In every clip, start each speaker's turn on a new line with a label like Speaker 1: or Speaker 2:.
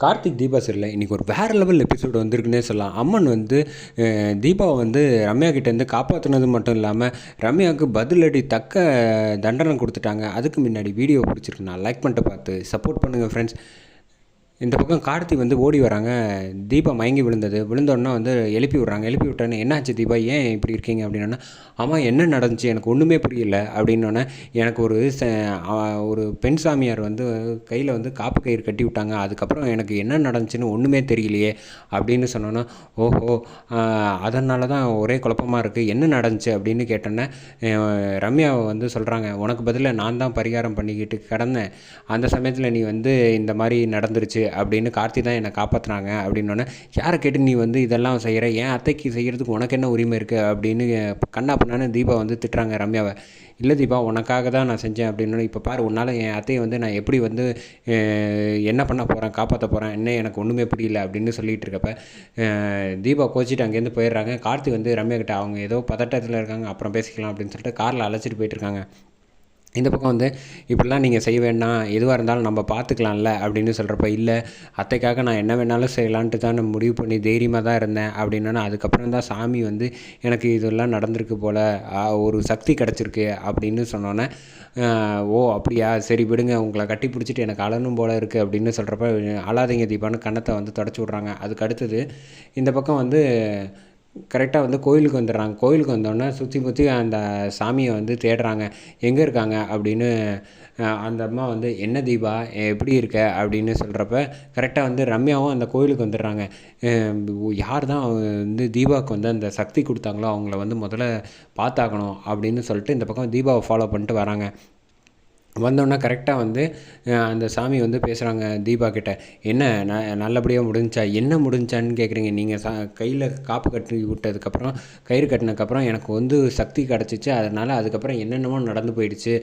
Speaker 1: கார்த்திக் தீபா சரியில்லை இன்றைக்கி ஒரு வேறு லெவல் எபிசோடு வந்திருக்குன்னே சொல்லலாம். அம்மன் வந்து தீபாவை வந்து ரம்யா கிட்டேருந்து காப்பாற்றினது மட்டும் இல்லாமல் ரம்யாவுக்கு பதிலடி தக்க தண்டனை கொடுத்துட்டாங்க. அதுக்கு முன்னாடி வீடியோ பிடிச்சிருக்கு நான் லைக் பண்ணிட்டு பார்த்து சப்போர்ட் பண்ணுங்கள் ஃப்ரெண்ட்ஸ். இந்த பக்கம் கார்த்தி வந்து ஓடி வராங்க. தீபா மயங்கி விழுந்தோடனே வந்து எழுப்பி விட்றாங்க. எழுப்பி விட்டோன்னே என்னாச்சு தீபா, ஏன் இப்படி இருக்கீங்க அப்படின்னா, ஆமாம் என்ன நடந்துச்சு எனக்கு ஒன்றுமே புரியல அப்படின்னோடனே, எனக்கு ஒரு பெண் சாமியார் வந்து கையில் வந்து காப்பு கயிறு கட்டி விட்டாங்க, அதுக்கப்புறம் எனக்கு என்ன நடந்துச்சுன்னு ஒன்றுமே தெரியலையே அப்படின்னு சொன்னோன்னா, ஓஹோ அதனால தான் ஒரே குழப்பமாக இருக்குது, என்ன நடந்துச்சு அப்படின்னு கேட்டோன்னே ரம்யாவை வந்து சொல்கிறாங்க, உனக்கு பதிலாக நான் தான் பரிகாரம் பண்ணிக்கிட்டு கிடந்தேன், அந்த சமயத்தில் நீ வந்து இந்த மாதிரி நடந்துருச்சு அப்படின்னு கார்த்தி தான் என்னை காப்பாற்றினாங்க அப்படின்னோடனே, யாரை கேட்டு நீ வந்து இதெல்லாம் செய்கிற, என் அத்தைக்கு செய்கிறதுக்கு உனக்கு என்ன உரிமை இருக்குது அப்படின்னு கண்ணா பண்ணான்னு தீபா வந்து திட்டுறாங்க ரம்யாவை. இல்லை தீபா உனக்காக தான் நான் செஞ்சேன் அப்படின்னு. இப்போ பாரு உன்னால் என் அத்தையை வந்து நான் எப்படி வந்து என்ன பண்ண போகிறேன், காப்பாற்ற போகிறேன், என்ன எனக்கு ஒன்றுமே புரியல அப்படின்னு சொல்லிகிட்டு இருக்கப்ப தீபா கோச்சிட்டு அங்கேருந்து போயிடுறாங்க. கார்த்தி வந்து ரம்யா கிட்ட அவங்க ஏதோ பதட்டத்தில் இருக்காங்க, அப்புறம் பேசிக்கலாம் அப்படின்னு சொல்லிட்டு காரில் அழைச்சிட்டு போயிட்டுருக்காங்க. இந்த பக்கம் வந்து இப்படிலாம் நீங்கள் செய்ய வேண்டாம், எதுவாக இருந்தாலும் நம்ம பார்த்துக்கலாம்ல அப்படின்னு சொல்கிறப்ப, இல்லை அத்தைக்காக நான் என்ன வேணாலும் செய்யலான்ட்டு தான் நான் முடிவு பண்ணி தைரியமாக தான் இருந்தேன் அப்படின்னா, அதுக்கப்புறம் தான் சாமி வந்து எனக்கு இதெல்லாம் நடந்திருக்கு போல், ஒரு சக்தி கிடச்சிருக்கு அப்படின்னு சொன்னோன்னே, ஓ அப்படியா சரி விடுங்க, உங்களை கட்டி பிடிச்சிட்டு எனக்கு அழணும் போல் இருக்குது அப்படின்னு சொல்கிறப்ப, அழாதீங்க தீபான்னு கன்னத்தை வந்து தொடச்சி விட்றாங்க. அதுக்கு அடுத்தது இந்த பக்கம் வந்து கரெக்டாக வந்து கோயிலுக்கு வந்துடுறாங்க. கோயிலுக்கு வந்தோடனே சுற்றி அந்த சாமியை வந்து தேடுறாங்க, எங்கே இருக்காங்க அப்படின்னு. அந்த அம்மா வந்து என்ன தீபா எப்படி இருக்க அப்படின்னு சொல்கிறப்ப, கரெக்டாக வந்து ரம்யாவும் அந்த கோயிலுக்கு வந்துடுறாங்க. யார் தான் வந்து தீபாவுக்கு வந்து அந்த சக்தி கொடுத்தாங்களோ அவங்கள வந்து முதல்ல பார்த்தாக்கணும் அப்படின்னு சொல்லிட்டு இந்த பக்கம் தீபாவை ஃபாலோ பண்ணிட்டு வராங்க. வந்தோடனே கரெக்டாக வந்து அந்த சாமி வந்து பேசுகிறாங்க தீபா கிட்ட, என்ன நல்லபடியாக முடிஞ்சா, என்ன முடிஞ்சான்னு கேட்குறீங்க, நீங்கள் கையில் காப்பு கட்டி விட்டதுக்கப்புறம் கயிறு கட்டினதுக்கப்புறம் எனக்கு வந்து சக்தி கிடச்சிச்சு, அதனால் அதுக்கப்புறம் என்னென்னமோ நடந்து போயிடுச்சு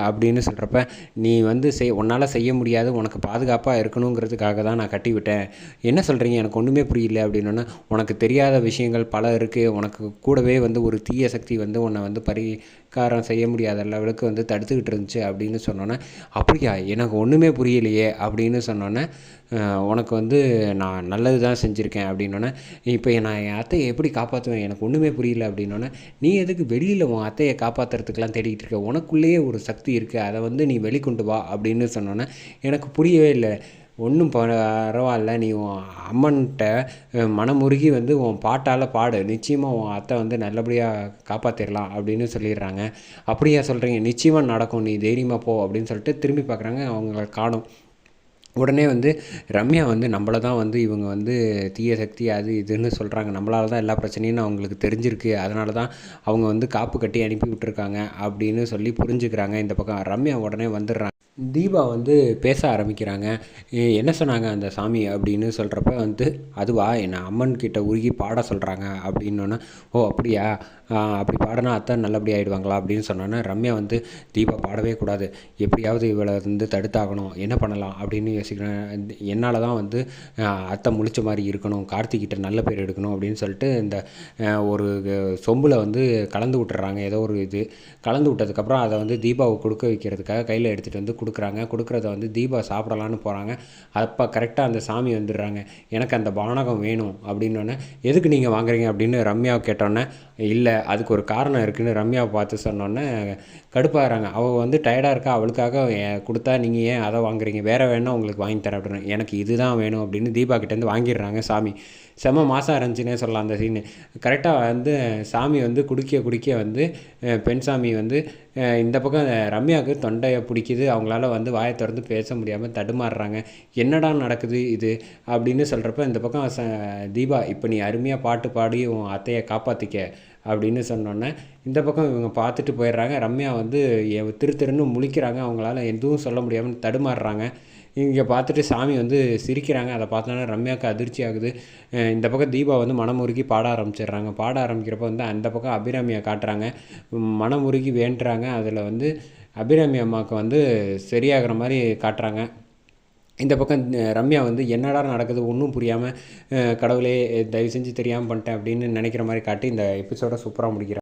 Speaker 1: அப்படின்னு சொல்கிறப்ப, நீ வந்து உன்னால் செய்ய முடியாது, உனக்கு பாதுகாப்பாக இருக்கணுங்கிறதுக்காக தான் நான் கட்டி விட்டேன், என்ன சொல்கிறீங்க எனக்கு ஒன்றுமே புரியல அப்படின்னோன்னா, உனக்கு தெரியாத விஷயங்கள் பல இருக்குது, உனக்கு கூடவே வந்து ஒரு தீய சக்தி வந்து உன்னை வந்து பரிகாரம் செய்ய முடியாத லெவலுக்கு வந்து தடுத்துக்கிட்டு இருந்துச்சு அப்படின்னு சொன்னோன்னே, அப்படியா எனக்கு ஒன்றுமே புரியலையே அப்படின்னு சொன்னோன்னே, உனக்கு வந்து நான் நல்லது தான் செஞ்சுருக்கேன் அப்படின்னோடனே, இப்போ நான் என் அத்தையை எப்படி காப்பாற்றுவேன் எனக்கு ஒன்றுமே புரியல அப்படின்னோடனே, நீ எதுக்கு வெளியில் உன் அத்தையை காப்பாற்றுறதுக்கெலாம் தேடிக்கிட்டு இருக்க, உனக்குள்ளேயே ஒரு சக்தி இருக்குது, அதை வந்து நீ வெளிக்கொண்டு வா அப்படின்னு சொன்னோன்னே, எனக்கு புரியவே இல்லை, ஒன்றும் பரவாயில்ல, நீ உன் அம்மன்கிட்ட மனமுருகி வந்து உன் பாட்டால் பாடு, நிச்சயமாக உன் அத்தை வந்து நல்லபடியாக காப்பாற்றிடலாம் அப்படின்னு சொல்லிடுறாங்க. அப்படியா சொல்கிறீங்க, நிச்சயமாக நடக்கும், நீ தைரியமாக போ அப்படின்னு சொல்லிட்டு திரும்பி பார்க்குறாங்க, அவங்கள காணோம். உடனே வந்து ரம்யா வந்து நம்மளை தான் வந்து இவங்க வந்து தீய சக்தி அது இதுன்னு சொல்கிறாங்க, நம்மளால தான் எல்லா பிரச்சனையும் அவங்களுக்கு தெரிஞ்சிருக்கு, அதனால தான் அவங்க வந்து காப்பு கட்டி அனுப்பி விட்டுருக்காங்க அப்படின்னு சொல்லி புரிஞ்சுக்கிறாங்க. இந்த பக்கம் ரம்யா உடனே வந்துடுறாங்க. தீபா வந்து பேச ஆரம்பிக்கிறாங்க. என்ன சொன்னாங்க அந்த சாமி அப்படின்னு சொல்கிறப்ப வந்து, அதுவா என்னை அம்மன் கிட்ட உருகி பாட சொல்கிறாங்க அப்படின்னோன்னே, ஓ அப்படியா, அப்படி பாடினா அத்தை நல்லபடி ஆகிடுவாங்களா அப்படின்னு சொன்னோன்னே, ரம்யா வந்து தீபா பாடவே கூடாது, எப்படியாவது இவளை வந்து தடுத்தாகணும், என்ன பண்ணலாம் அப்படின்னு யோசிக்கிறேன், என்னால் தான் வந்து அத்தை முழிச்ச மாதிரி இருக்கணும், கார்த்திகிட்ட நல்ல பேர் எடுக்கணும் அப்படின்னு சொல்லிட்டு இந்த ஒரு சொம்பில் வந்து கலந்து விட்டுறாங்க. ஏதோ ஒரு இது கலந்து விட்டதுக்கப்புறம் அதை வந்து தீபாவை கொடுக்க வைக்கிறதுக்காக கையில் எடுத்துகிட்டு வந்து கொடுக்குறத வந்து தீபா சாப்பிடலான்னு போகிறாங்க. அப்போ கரெக்டாக அந்த சாமி வந்துடுறாங்க, எனக்கு அந்த பானகம் வேணும் அப்படின்னோடனே, எதுக்கு நீங்கள் வாங்குறீங்க அப்படின்னு ரம்யாவை கேட்டோன்னே, இல்லை அதுக்கு ஒரு காரணம் இருக்குதுன்னு ரம்யாவை பார்த்து சொன்னோன்னே கடுப்பாகிறாங்க. அவள் வந்து டயர்டாக இருக்கா, அவளுக்காக கொடுத்தா நீங்கள் ஏன் அதை வாங்குறீங்க, வேறு வேணால் உங்களுக்கு வாங்கி தரேன் அப்படின்னு, எனக்கு இதுதான் வேணும் அப்படின்னு தீபா கிட்டேருந்து வாங்கிடுறாங்க. சாமி செம்ம மாதம் இருந்துச்சுன்னே சொல்லலாம் அந்த சீனு. கரெக்டாக வந்து சாமி வந்து குடிக்க வந்து பெண் சாமி வந்து இந்த பக்கம் ரம்யாவுக்கு தொண்டையை பிடிக்குது, அவங்களால வந்து வாயை திறந்து பேச முடியாமல் தடுமாறுறாங்க. என்னடா நடக்குது இது அப்படின்னு சொல்கிறப்ப இந்த பக்கம் தீபா, இப்போ நீ அருமையாக பாட்டு பாடி உன் அத்தையை காப்பாற்றிக்க அப்படின்னு சொன்னோன்னே, இந்த பக்கம் இவங்க பார்த்துட்டு போயிடுறாங்க. ரம்யா வந்து திருன்னு முழிக்கிறாங்க, அவங்களால எதுவும் சொல்ல முடியாமல் தடுமாறுறாங்க. இங்கே பார்த்துட்டு சாமி வந்து சிரிக்கிறாங்க, அதை பார்த்தோன்னா ரம்யாவுக்கு அதிர்ச்சி ஆகுது. இந்த பக்கம் தீபா வந்து மனமுருகி பாட ஆரம்பிச்சிடுறாங்க. பாட ஆரம்பிக்கிறப்ப வந்து அந்த பக்கம் அபிராமியை காட்டுறாங்க, மனமுருகி வேண்டுறாங்க. அதில் வந்து அபிராமி அம்மாவுக்கு வந்து சரியாகிற மாதிரி காட்டுறாங்க. இந்த பக்கம் ரம்யா வந்து என்னடா நடக்குது ஒன்றும் புரியாமல், கடவுளே தயவு செஞ்சு தெரியாமல் பண்ணிட்டேன் அப்படின்னு நினைக்கிற மாதிரி காட்டி இந்த எபிசோடை சூப்பராக முடிக்கிறாங்க.